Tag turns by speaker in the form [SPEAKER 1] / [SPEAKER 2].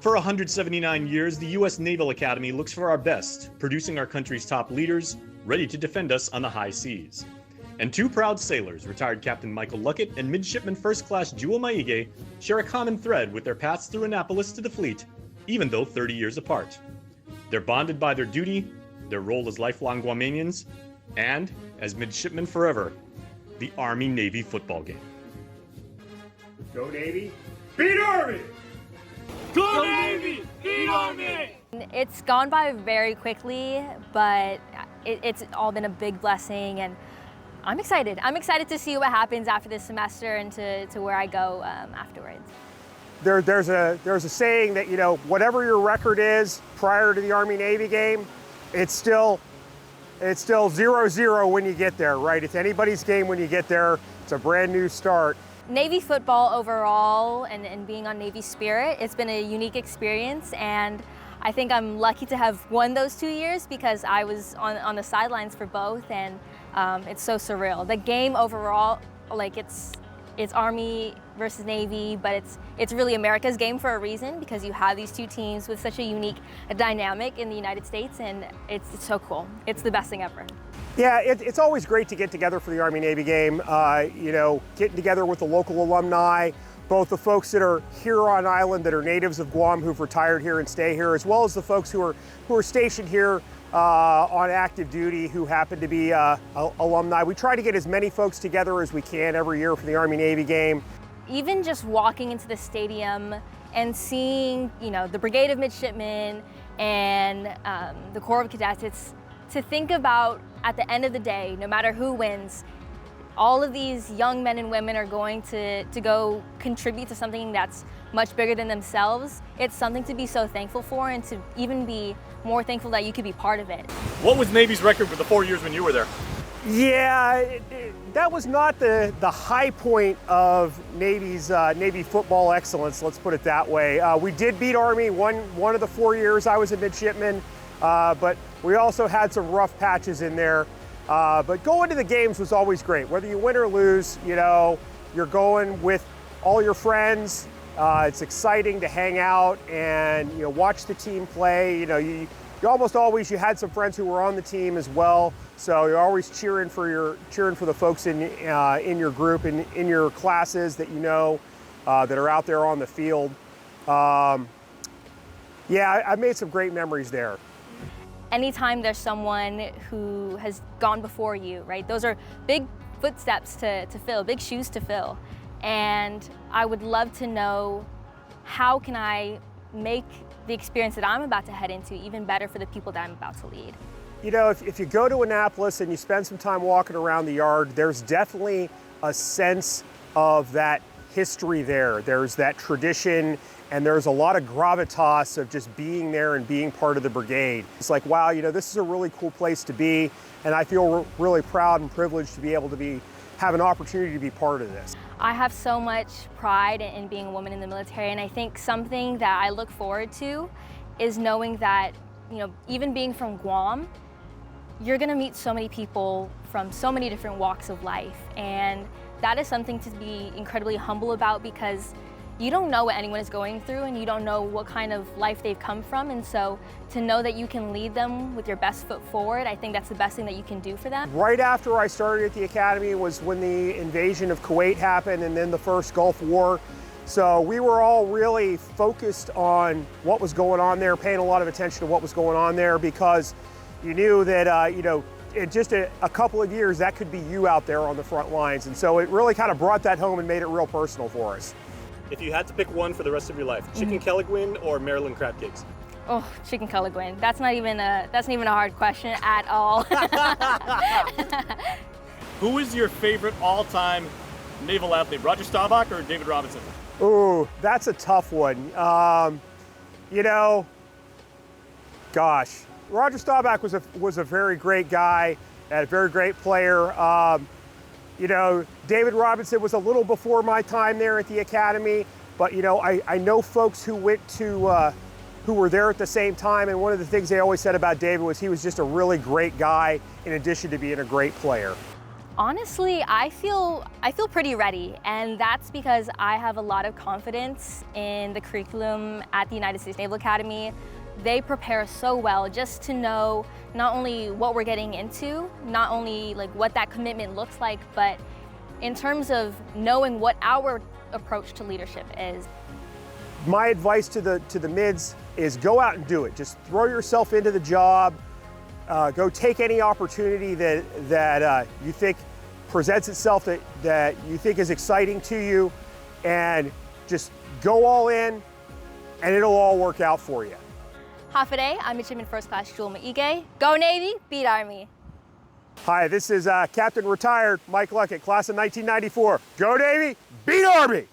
[SPEAKER 1] For 179 years, the US Naval Academy looks for our best, producing our country's top leaders, ready to defend us on the high seas. And two proud sailors, retired Captain Michael Luckett and Midshipman First Class Jewel Maigue, share a common thread with their paths through Annapolis to the fleet, even though 30 years apart. They're bonded by their duty, their role as lifelong Guamanians, and, as midshipmen forever, the Army-Navy football game.
[SPEAKER 2] Go Navy, beat Army!
[SPEAKER 3] Go Navy, beat Army!
[SPEAKER 4] It's gone by very quickly, but it's all been a big blessing, and I'm excited. I'm excited to see what happens after this semester and to where I go afterwards.
[SPEAKER 2] There's a saying that, you know, whatever your record is prior to the Army-Navy game, it's still 0-0 when you get there, right? It's anybody's game when you get there. It's a brand new start.
[SPEAKER 4] Navy football overall and being on Navy Spirit, it's been a unique experience, and I think I'm lucky to have won those 2 years because I was on the sidelines for both, and it's so surreal. The game overall, like it's Army versus Navy, but it's really America's game for a reason because you have these two teams with such a unique dynamic in the United States, and it's so cool. It's the best thing ever.
[SPEAKER 2] Yeah, it's always great to get together for the Army-Navy game. You know, getting together with the local alumni, both the folks that are here on island that are natives of Guam who've retired here and stay here, as well as the folks who are stationed here on active duty who happen to be alumni. We try to get as many folks together as we can every year for the Army-Navy game.
[SPEAKER 4] Even just walking into the stadium and seeing, you know, the Brigade of Midshipmen and the Corps of Cadets, it's to think about at the end of the day, no matter who wins, all of these young men and women are going to go contribute to something that's much bigger than themselves. It's something to be so thankful for, and to even be more thankful that you could be part of it.
[SPEAKER 1] What was Navy's record for the 4 years when you were there?
[SPEAKER 2] Yeah, that was not the high point of Navy's Navy football excellence, let's put it that way. We did beat Army one of the 4 years I was a midshipman, but we also had some rough patches in there. But going to the games was always great. Whether you win or lose, you know, you're going with all your friends. It's exciting to hang out and, you know, watch the team play. You know, you almost always, you had some friends who were on the team as well. So you're always cheering for the folks in your group and in your classes that you know that are out there on the field. Yeah, I made some great memories there.
[SPEAKER 4] Anytime there's someone who has gone before you, right? Those are big footsteps to fill, big shoes to fill. And I would love to know, how can I make the experience that I'm about to head into even better for the people that I'm about to lead?
[SPEAKER 2] You know, if you go to Annapolis and you spend some time walking around the yard, there's definitely a sense of that history there. There's that tradition, and there's a lot of gravitas of just being there and being part of the brigade. It's like, wow, you know, this is a really cool place to be, and I feel really proud and privileged to be able to have an opportunity to be part of this.
[SPEAKER 4] I have so much pride in being a woman in the military, and I think something that I look forward to is knowing that, you know, even being from Guam, you're gonna meet so many people from so many different walks of life, and that is something to be incredibly humble about, because you don't know what anyone is going through, and you don't know what kind of life they've come from, and so to know that you can lead them with your best foot forward, I think that's the best thing that you can do for them.
[SPEAKER 2] Right after I started at the academy was when the invasion of Kuwait happened, and then the first Gulf War. So we were all really focused on what was going on there, paying a lot of attention to what was going on there, because you knew that, you know, in just a couple of years, that could be you out there on the front lines. And so it really kind of brought that home and made it real personal for us.
[SPEAKER 1] If you had to pick one for the rest of your life, chicken Kelligwin or Maryland crab cakes?
[SPEAKER 4] Oh, chicken Kelligwin. That's not even a hard question at all.
[SPEAKER 1] Who is your favorite all-time naval athlete, Roger Staubach or David Robinson?
[SPEAKER 2] Ooh, that's a tough one. You know, gosh, Roger Staubach was a very great guy, and a very great player. You know, David Robinson was a little before my time there at the academy, but you know, I know folks who went to, who were there at the same time, and one of the things they always said about David was he was just a really great guy in addition to being a great player.
[SPEAKER 4] Honestly, I feel pretty ready, and that's because I have a lot of confidence in the curriculum at the United States Naval Academy. They prepare so well just to know not only what we're getting into, not only like what that commitment looks like, but in terms of knowing what our approach to leadership is.
[SPEAKER 2] My advice to the mids is go out and do it. Just throw yourself into the job. Go take any opportunity that you think presents itself that you think is exciting to you, and just go all in, and it'll all work out for you.
[SPEAKER 3] Hafaday, I'm Midshipman First Class Jewel Maigue. Go Navy, beat Army.
[SPEAKER 2] Hi, this is Captain Retired Mike Luckett, class of 1994. Go Navy, beat Army!